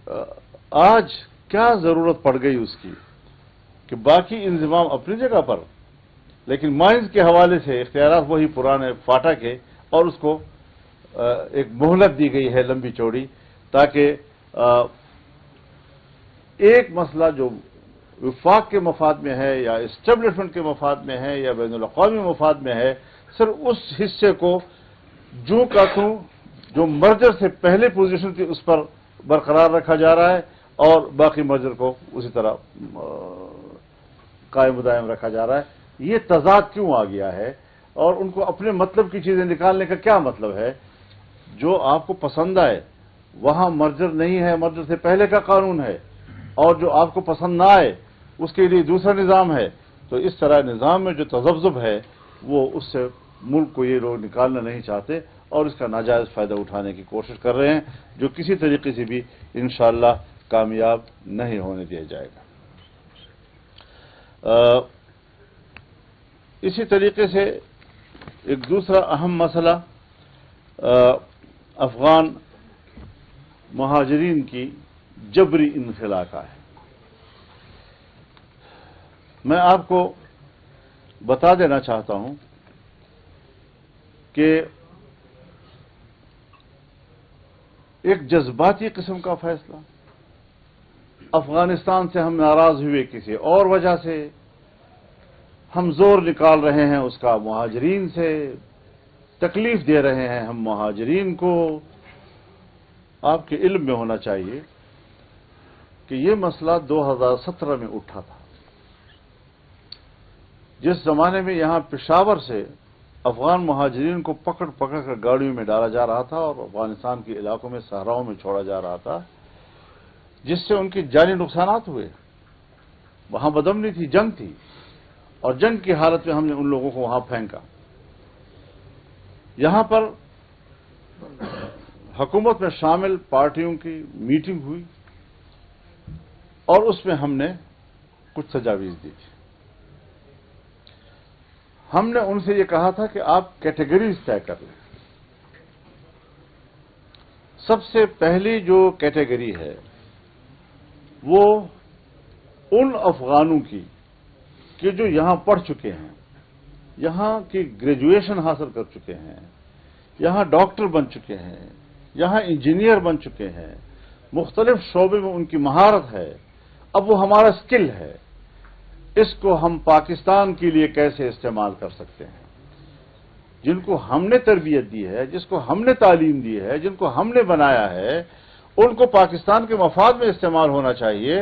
آج کیا ضرورت پڑ گئی اس کی کہ باقی انضمام اپنی جگہ پر، لیکن مائنز کے حوالے سے اختیارات وہی پرانے فاٹا کے، اور اس کو ایک مہلت دی گئی ہے لمبی چوڑی، تاکہ ایک مسئلہ جو وفاق کے مفاد میں ہے یا اسٹیبلشمنٹ کے مفاد میں ہے یا بین الاقوامی مفاد میں ہے، صرف اس حصے کو جو کا توں جو مرجر سے پہلے پوزیشن تھی اس پر برقرار رکھا جا رہا ہے، اور باقی مرجر کو اسی طرح قائم و دائم رکھا جا رہا ہے۔ یہ تضاد کیوں آ گیا ہے، اور ان کو اپنے مطلب کی چیزیں نکالنے کا کیا مطلب ہے؟ جو آپ کو پسند آئے وہاں مرجر نہیں ہے، مرجر سے پہلے کا قانون ہے، اور جو آپ کو پسند نہ آئے اس کے لیے دوسرا نظام ہے۔ تو اس طرح نظام میں جو تذبذب ہے وہ اس سے ملک کو یہ لوگ نکالنا نہیں چاہتے، اور اس کا ناجائز فائدہ اٹھانے کی کوشش کر رہے ہیں، جو کسی طریقے سے بھی انشاءاللہ کامیاب نہیں ہونے دیا جائے گا۔ اسی طریقے سے ایک دوسرا اہم مسئلہ افغان مہاجرین کی جبری انخلا کا ہے۔ میں آپ کو بتا دینا چاہتا ہوں کہ ایک جذباتی قسم کا فیصلہ، افغانستان سے ہم ناراض ہوئے کسی اور وجہ سے، ہم زور نکال رہے ہیں اس کا مہاجرین سے، تکلیف دے رہے ہیں ہم مہاجرین کو۔ آپ کے علم میں ہونا چاہیے کہ یہ مسئلہ 2017 میں اٹھا تھا، جس زمانے میں یہاں پشاور سے افغان مہاجرین کو پکڑ پکڑ کر گاڑیوں میں ڈالا جا رہا تھا اور افغانستان کے علاقوں میں صحراؤں میں چھوڑا جا رہا تھا، جس سے ان کی جانی نقصانات ہوئے۔ وہاں بدامنی تھی، جنگ تھی، اور جنگ کی حالت میں ہم نے ان لوگوں کو وہاں پھینکا۔ یہاں پر حکومت میں شامل پارٹیوں کی میٹنگ ہوئی، اور اس میں ہم نے کچھ تجاویز دی تھی۔ ہم نے ان سے یہ کہا تھا کہ آپ کیٹیگریز طے کر لیں۔ سب سے پہلی جو کیٹیگری ہے وہ ان افغانوں کی کہ جو یہاں پڑھ چکے ہیں، یہاں کی گریجویشن حاصل کر چکے ہیں، یہاں ڈاکٹر بن چکے ہیں، یہاں انجینئر بن چکے ہیں، مختلف شعبے میں ان کی مہارت ہے، اب وہ ہمارا اسکل ہے، اس کو ہم پاکستان کے لیے کیسے استعمال کر سکتے ہیں؟ جن کو ہم نے تربیت دی ہے، جس کو ہم نے تعلیم دی ہے، جن کو ہم نے بنایا ہے، ان کو پاکستان کے مفاد میں استعمال ہونا چاہیے،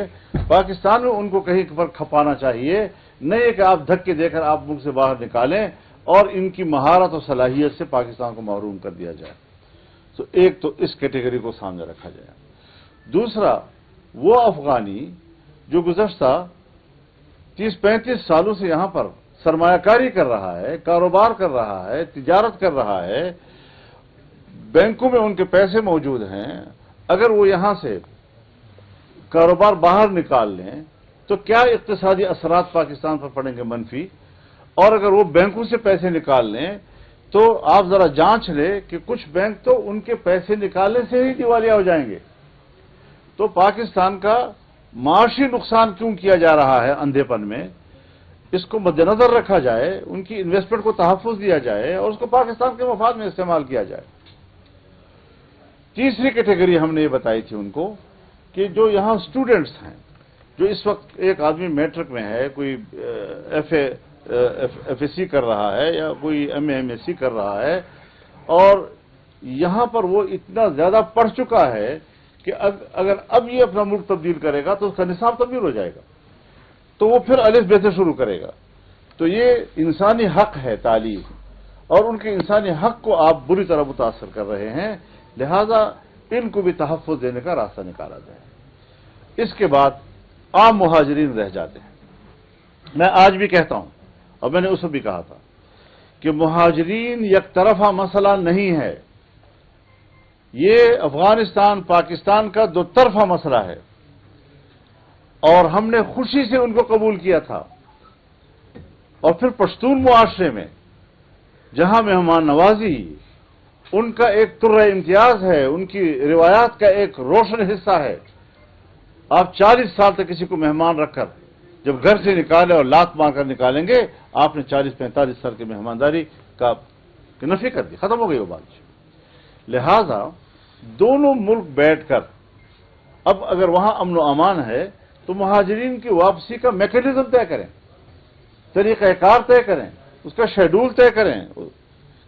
پاکستان میں ان کو کہیں پر کھپانا چاہیے، نہیں کہ آپ دھکے دے کر آپ ملک سے باہر نکالیں اور ان کی مہارت اور صلاحیت سے پاکستان کو محروم کر دیا جائے۔ تو ایک تو اس کیٹیگری کو سامنے رکھا جائے۔ دوسرا، وہ افغانی جو گزشتہ 30-35 سالوں سے یہاں پر سرمایہ کاری کر رہا ہے، کاروبار کر رہا ہے، تجارت کر رہا ہے، بینکوں میں ان کے پیسے موجود ہیں، اگر وہ یہاں سے کاروبار باہر نکال لیں تو کیا اقتصادی اثرات پاکستان پر پڑیں گے منفی، اور اگر وہ بینکوں سے پیسے نکال لیں تو آپ ذرا جانچ لیں کہ کچھ بینک تو ان کے پیسے نکالنے سے ہی دیوالیہ ہو جائیں گے۔ تو پاکستان کا معاشی نقصان کیوں کیا جا رہا ہے اندھے پن میں؟ اس کو مد نظر رکھا جائے، ان کی انویسٹمنٹ کو تحفظ دیا جائے اور اس کو پاکستان کے مفاد میں استعمال کیا جائے۔ تیسری کیٹیگری ہم نے یہ بتائی تھی ان کو کہ جو یہاں اسٹوڈنٹس ہیں، جو اس وقت ایک آدمی میٹرک میں ہے، کوئی ایف اے سی کر رہا ہے یا کوئی ایم ایس سی کر رہا ہے، اور یہاں پر وہ اتنا زیادہ پڑھ چکا ہے کہ اگر اب یہ اپنا ملک تبدیل کرے گا تو اس کا نصاب تبدیل ہو جائے گا، تو وہ پھر الف بے سے شروع کرے گا۔ تو یہ انسانی حق ہے تعلیم، اور ان کے انسانی حق کو آپ بری طرح متاثر کر رہے ہیں، لہذا ان کو بھی تحفظ دینے کا راستہ نکالا جائے۔ اس کے بعد عام مہاجرین رہ جاتے ہیں۔ میں آج بھی کہتا ہوں، اور میں نے اس وقت بھی کہا تھا کہ مہاجرین یک طرفہ مسئلہ نہیں ہے، یہ افغانستان پاکستان کا دو طرفہ مسئلہ ہے، اور ہم نے خوشی سے ان کو قبول کیا تھا۔ اور پھر پشتون معاشرے میں جہاں مہمان نوازی ان کا ایک طرح امتیاز ہے، ان کی روایات کا ایک روشن حصہ ہے، آپ 40 سال تک کسی کو مہمان رکھ کر جب گھر سے نکالے اور لات مار کر نکالیں گے، آپ نے 40-45 سال کی مہمانداری کا نفی کر دی، ختم ہو گئی وہ بات۔ لہذا دونوں ملک بیٹھ کر اب اگر وہاں امن و امان ہے تو مہاجرین کی واپسی کا میکینزم طے کریں، طریقہ کار طے کریں، اس کا شیڈول طے کریں،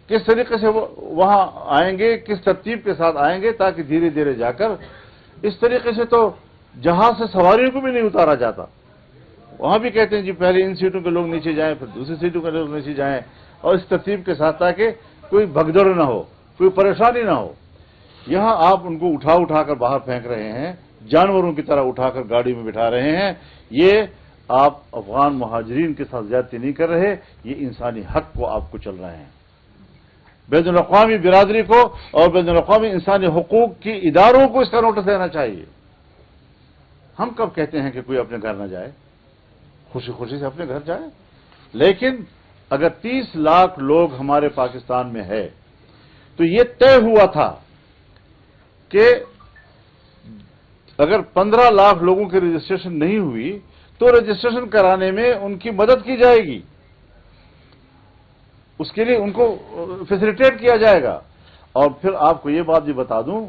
کس طریقے سے وہ وہاں آئیں گے، کس ترتیب کے ساتھ آئیں گے، تاکہ دھیرے دھیرے جا کر اس طریقے سے تو جہاز سے سواریوں کو بھی نہیں اتارا جاتا۔ وہاں بھی کہتے ہیں جی پہلے ان سیٹوں کے لوگ نیچے جائیں، پھر دوسری سیٹوں کے لوگ نیچے جائیں، اور اس ترتیب کے ساتھ تاکہ کوئی بھگدڑ نہ ہو، کوئی پریشانی نہ ہو۔ یہاں آپ ان کو اٹھا کر باہر پھینک رہے ہیں، جانوروں کی طرح اٹھا کر گاڑی میں بٹھا رہے ہیں۔ یہ آپ افغان مہاجرین کے ساتھ زیادتی نہیں کر رہے، یہ انسانی حق کو آپ کو چل رہے ہیں۔ بین الاقوامی برادری کو اور بین الاقوامی انسانی حقوق کی اداروں کو اس کا نوٹس دینا چاہیے۔ ہم کب کہتے ہیں کہ کوئی اپنے گھر نہ جائے؟ خوشی خوشی سے اپنے گھر جائے، لیکن اگر 30 لاکھ لوگ ہمارے پاکستان میں ہے تو یہ طے ہوا تھا کہ اگر 15 لاکھ لوگوں کی رجسٹریشن نہیں ہوئی تو رجسٹریشن کرانے میں ان کی مدد کی جائے گی، اس کے لیے ان کو فیسیلیٹیٹ کیا جائے گا۔ اور پھر آپ کو یہ بات بھی بتا دوں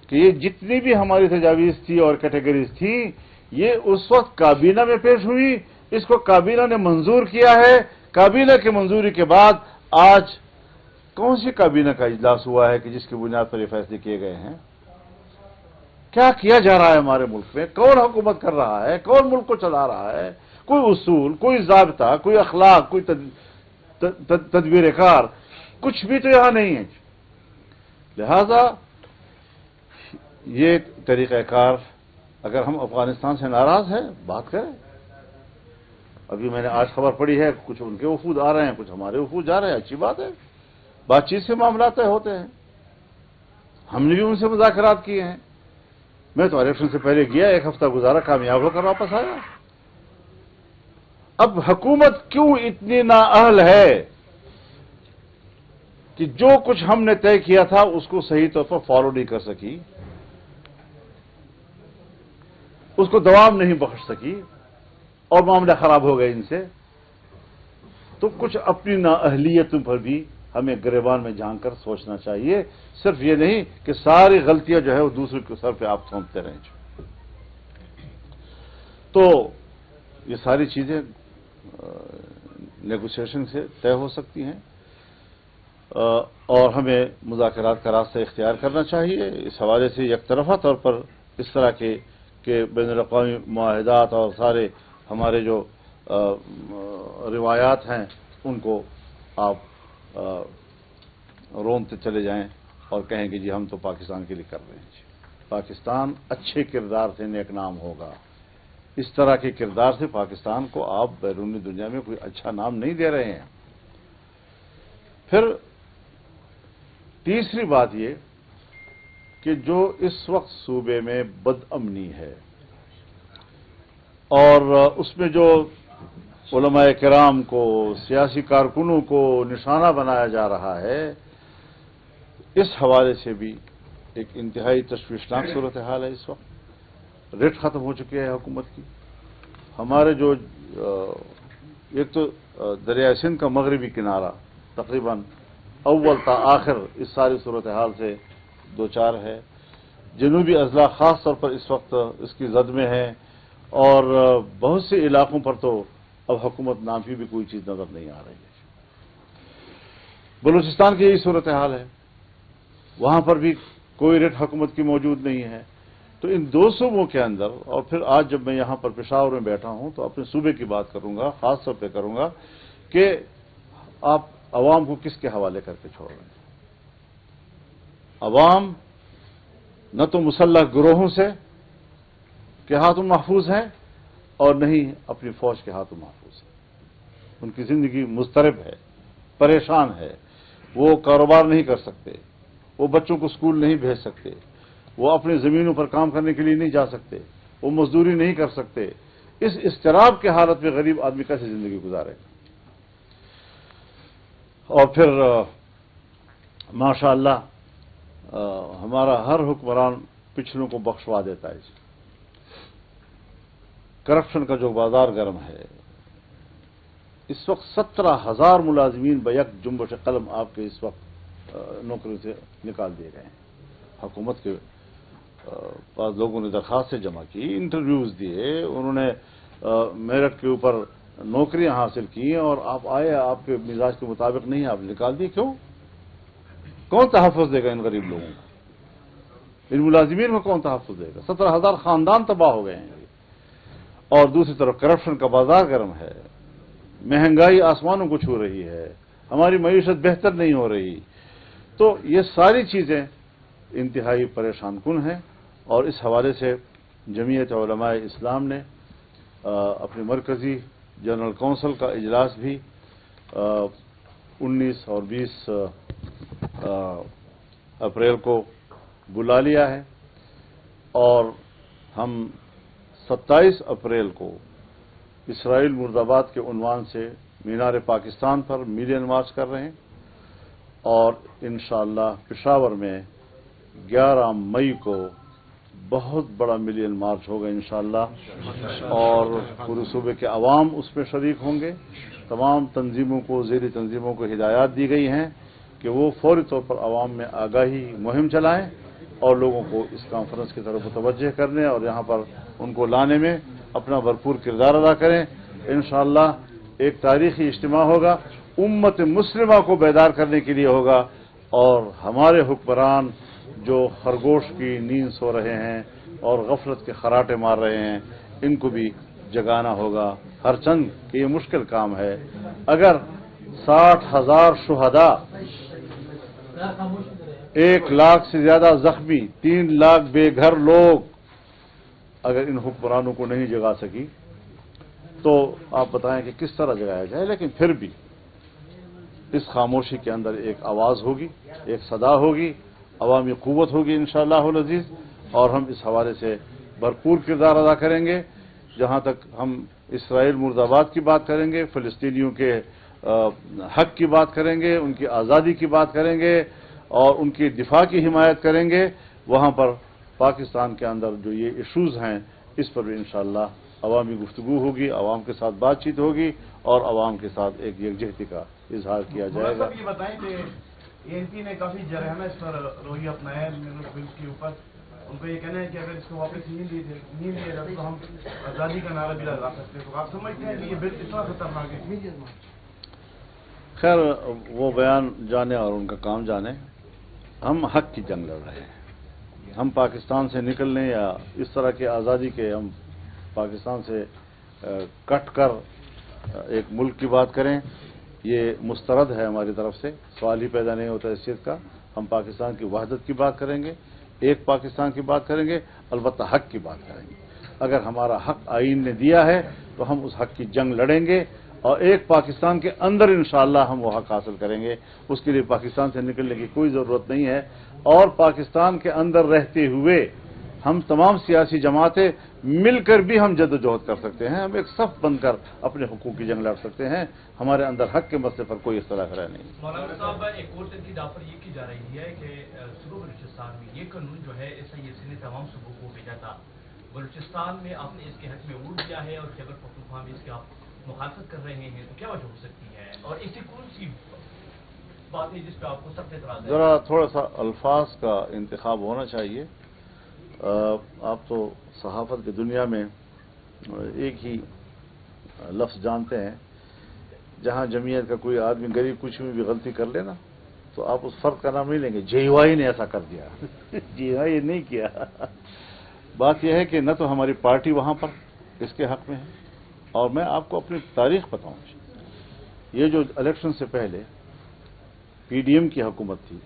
کہ یہ جتنی بھی ہماری تجاویز تھی اور کیٹیگریز تھیں، یہ اس وقت کابینہ میں پیش ہوئی، اس کو کابینہ نے منظور کیا ہے۔ کابینہ کی منظوری کے بعد آج کون سی کابینہ کا اجلاس ہوا ہے کہ جس کی بنیاد پر یہ فیصلے کیے گئے ہیں؟ کیا کیا جا رہا ہے ہمارے ملک میں؟ کون حکومت کر رہا ہے؟ کون ملک کو چلا رہا ہے؟ کوئی اصول، کوئی ضابطہ، کوئی اخلاق، کوئی تدبیر کار، کچھ بھی تو یہاں نہیں ہے۔ لہذا یہ طریقہ کار، اگر ہم افغانستان سے ناراض ہیں بات کریں۔ ابھی میں نے آج خبر پڑھی ہے کچھ ان کے وفود آ رہے ہیں، کچھ ہمارے وفود جا رہے ہیں، اچھی بات ہے، بات چیت سے معاملات طے ہوتے ہیں۔ ہم نے بھی ان سے مذاکرات کیے ہیں۔ میں تو الیکشن سے پہلے گیا، 1 ہفتہ گزارا، کامیاب ہو کر واپس آیا۔ اب حکومت کیوں اتنی نااہل ہے کہ جو کچھ ہم نے طے کیا تھا اس کو صحیح طور پر فالو نہیں کر سکی، اس کو دوام نہیں بخش سکی اور معاملہ خراب ہو گئے ان سے؟ تو کچھ اپنی نااہلیتوں پر بھی ہمیں گریبان میں جھانک کر سوچنا چاہیے، صرف یہ نہیں کہ ساری غلطیاں جو ہے وہ دوسرے کے سر پہ آپ تھوپتے رہیں۔ تو یہ ساری چیزیں نیگوسیشن سے طے ہو سکتی ہیں، اور ہمیں مذاکرات کا راستہ اختیار کرنا چاہیے۔ اس حوالے سے یک طرفہ طور پر اس طرح کے کہ بین الاقوامی معاہدات اور سارے ہمارے جو روایات ہیں ان کو آپ رونتے چلے جائیں اور کہیں کہ جی ہم تو پاکستان کے لیے کر رہے ہیں۔ پاکستان اچھے کردار سے نیک نام ہوگا۔ اس طرح کے کردار سے پاکستان کو آپ بیرونی دنیا میں کوئی اچھا نام نہیں دے رہے ہیں۔ پھر تیسری بات یہ کہ جو اس وقت صوبے میں بد امنی ہے اور اس میں جو علماء کرام کو، سیاسی کارکنوں کو نشانہ بنایا جا رہا ہے، اس حوالے سے بھی ایک انتہائی تشویشناک صورتحال ہے۔ اس وقت ریٹ ختم ہو چکی ہے حکومت کی۔ ہمارے جو ایک تو دریائے سندھ کا مغربی کنارہ تقریباً اول تا آخر اس ساری صورتحال سے دوچار ہے۔ جنوبی اضلاع خاص طور پر اس وقت اس کی زد میں ہے، اور بہت سے علاقوں پر تو اب حکومت نام کی بھی کوئی چیز نظر نہیں آ رہی ہے۔ بلوچستان کی یہی صورتحال ہے، وہاں پر بھی کوئی ریٹ حکومت کی موجود نہیں ہے۔ تو ان دو صوبوں کے اندر، اور پھر آج جب میں یہاں پر پشاور میں بیٹھا ہوں تو اپنے صوبے کی بات کروں گا، خاص طور پہ کروں گا کہ آپ عوام کو کس کے حوالے کر کے چھوڑ رہے ہیں۔ عوام نہ تو مسلح گروہوں سے کے ہاتھوں محفوظ ہیں اور نہیں اپنی فوج کے ہاتھوں محفوظ ہیں۔ ان کی زندگی مضطرب ہے، پریشان ہے، وہ کاروبار نہیں کر سکتے، وہ بچوں کو اسکول نہیں بھیج سکتے، وہ اپنی زمینوں پر کام کرنے کے لیے نہیں جا سکتے، وہ مزدوری نہیں کر سکتے۔ اس اضطراب کے حالت میں غریب آدمی کیسے زندگی گزارے گا؟ اور پھر ماشاء اللہ ہمارا ہر حکمران پچھلوں کو بخشوا دیتا ہے۔ کرپشن کا جو بازار گرم ہے، اس وقت 17,000 ملازمین بیک جنبش قلم آپ کے اس وقت نوکری سے نکال دیے گئے ہیں۔ حکومت کے پاس لوگوں نے درخواستیں جمع کی، انٹرویوز دیے، انہوں نے میرٹ کے اوپر نوکریاں حاصل کی، اور آپ آئے، آپ کے مزاج کے مطابق نہیں، آپ نکال دیے۔ کیوں؟ کون تحفظ دے گا ان غریب لوگوں کو؟ ان ملازمین کو کون تحفظ دے گا؟ 17,000 خاندان تباہ ہو گئے ہیں۔ اور دوسری طرف کرپشن کا بازار گرم ہے، مہنگائی آسمانوں کو چھو رہی ہے، ہماری معیشت بہتر نہیں ہو رہی۔ تو یہ ساری چیزیں انتہائی پریشان کن ہیں، اور اس حوالے سے جمعیت علماء اسلام نے اپنی مرکزی جنرل کونسل کا اجلاس بھی 19 اور 20 اپریل کو بلا لیا ہے، اور ہم 27 اپریل کو اسرائیل مرد آباد کے عنوان سے مینار پاکستان پر میلین مارچ کر رہے ہیں، اور انشاءاللہ پشاور میں 11 مئی کو بہت بڑا ملین مارچ ہوگا انشاءاللہ، اور پورے صوبے کے عوام اس میں شریک ہوں گے۔ تمام تنظیموں کو، ذیلی تنظیموں کو ہدایات دی گئی ہیں کہ وہ فوری طور پر عوام میں آگاہی مہم چلائیں، اور لوگوں کو اس کانفرنس کی طرف متوجہ کرنے اور یہاں پر ان کو لانے میں اپنا بھرپور کردار ادا کریں۔ انشاءاللہ ایک تاریخی اجتماع ہوگا، امت مسلمہ کو بیدار کرنے کے لیے ہوگا، اور ہمارے حکمران جو خرگوش کی نیند سو رہے ہیں اور غفلت کے خراٹے مار رہے ہیں، ان کو بھی جگانا ہوگا۔ ہر چند کہ یہ مشکل کام ہے۔ اگر 60,000 شہداء، 1 لاکھ سے زیادہ زخمی، 3 لاکھ بے گھر لوگ اگر ان حکمرانوں کو نہیں جگا سکی تو آپ بتائیں کہ کس طرح جگایا جائے۔ لیکن پھر بھی اس خاموشی کے اندر ایک آواز ہوگی، ایک صدا ہوگی، عوامی قوت ہوگی انشاءاللہ العزیز، اور ہم اس حوالے سے بھرپور کردار ادا کریں گے۔ جہاں تک ہم اسرائیل مرد آباد کی بات کریں گے، فلسطینیوں کے حق کی بات کریں گے، ان کی آزادی کی بات کریں گے، اور ان کی دفاع کی حمایت کریں گے۔ وہاں پر پاکستان کے اندر جو یہ ایشوز ہیں، اس پر بھی انشاءاللہ عوامی گفتگو ہوگی، عوام کے ساتھ بات چیت ہوگی، اور عوام کے ساتھ ایک یکجہتی کا اظہار کیا جائے گا۔ یہ بتائیں کہ ANC نے کافی جرائم اس پر رویہ اپنایا ہے بل کے اوپر، ان کو یہ کہنا ہے کہ اگر اس کو واپس نہیں لیا جائے تو ہم آزادی کا نعرہ بھی لگا سکتے ہیں۔ تو آپ سمجھتے ہیں کہ یہ بل اتنا خطرناک ہے؟ خیر وہ بیان جانے اور ان کا کام جانے، ہم حق کی جنگ لڑ رہے ہیں۔ ہم پاکستان سے نکلنے یا اس طرح کی آزادی کے ہم پاکستان سے کٹ کر ایک ملک کی بات کریں، یہ مسترد ہے ہماری طرف سے، سوال ہی پیدا نہیں ہوتا اس چیز کا۔ ہم پاکستان کی وحدت کی بات کریں گے، ایک پاکستان کی بات کریں گے، البتہ حق کی بات کریں گے۔ اگر ہمارا حق آئین نے دیا ہے تو ہم اس حق کی جنگ لڑیں گے، اور ایک پاکستان کے اندر انشاءاللہ ہم وہ حق حاصل کریں گے۔ اس کے لیے پاکستان سے نکلنے کی کوئی ضرورت نہیں ہے، اور پاکستان کے اندر رہتے ہوئے ہم تمام سیاسی جماعتیں مل کر بھی ہم جد و جہد کر سکتے ہیں، ہم ایک صف بن کر اپنے حقوق کی جنگ لڑ سکتے ہیں۔ ہمارے اندر حق کے مسئلے پر کوئی اختلاف ہے نہیں۔ مولانا صاحب، ایک اور تنقید آپ پر یہ کی جا رہی ہے کہ صوبہ بلوچستان میں یہ قانون جو ہے SIS نے تمام صوبوں کو بھیجا تھا، بلوچستان میں آپ نے اس کے حق میں ووٹ دیا ہے اور خیبر پختونخوا میں اس کی آپ مخالفت کر رہے ہیں، تو کیا وجہ ہو سکتی ہے؟ اور ایسی کون سی بات ہے جس پہ آپ کو سخت اعتراض ہے؟ ذرا تھوڑا سا الفاظ کا انتخاب ہونا چاہیے۔ آپ تو صحافت کی دنیا میں ایک ہی لفظ جانتے ہیں، جہاں جمعیت کا کوئی آدمی غریب کچھ بھی غلطی کر لینا تو آپ اس فرد کا نام نہیں لیں گے JY نے ایسا کر دیا۔ JY نہیں کیا۔ بات یہ ہے کہ نہ تو ہماری پارٹی وہاں پر اس کے حق میں ہے، اور میں آپ کو اپنی تاریخ بتاؤں، یہ جو الیکشن سے پہلے PDM کی حکومت تھی،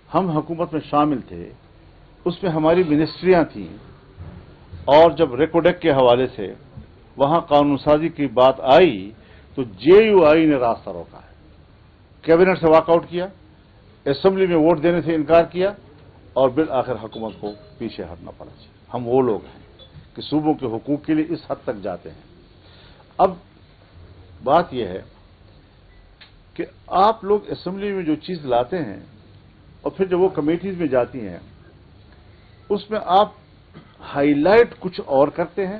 ہم حکومت میں شامل تھے، اس میں ہماری منسٹریاں تھیں، اور جب ریکوڈیک کے حوالے سے وہاں قانون سازی کی بات آئی تو JUI نے راستہ روکا ہے، کیبنٹ سے واک آؤٹ کیا، اسمبلی میں ووٹ دینے سے انکار کیا، اور بالآخر حکومت کو پیچھے ہٹنا پڑا۔ ہم وہ لوگ ہیں کہ صوبوں کے حقوق کے لیے اس حد تک جاتے ہیں۔ اب بات یہ ہے کہ آپ لوگ اسمبلی میں جو چیز لاتے ہیں اور پھر جب وہ کمیٹیز میں جاتی ہیں، اس میں آپ ہائی لائٹ کچھ اور کرتے ہیں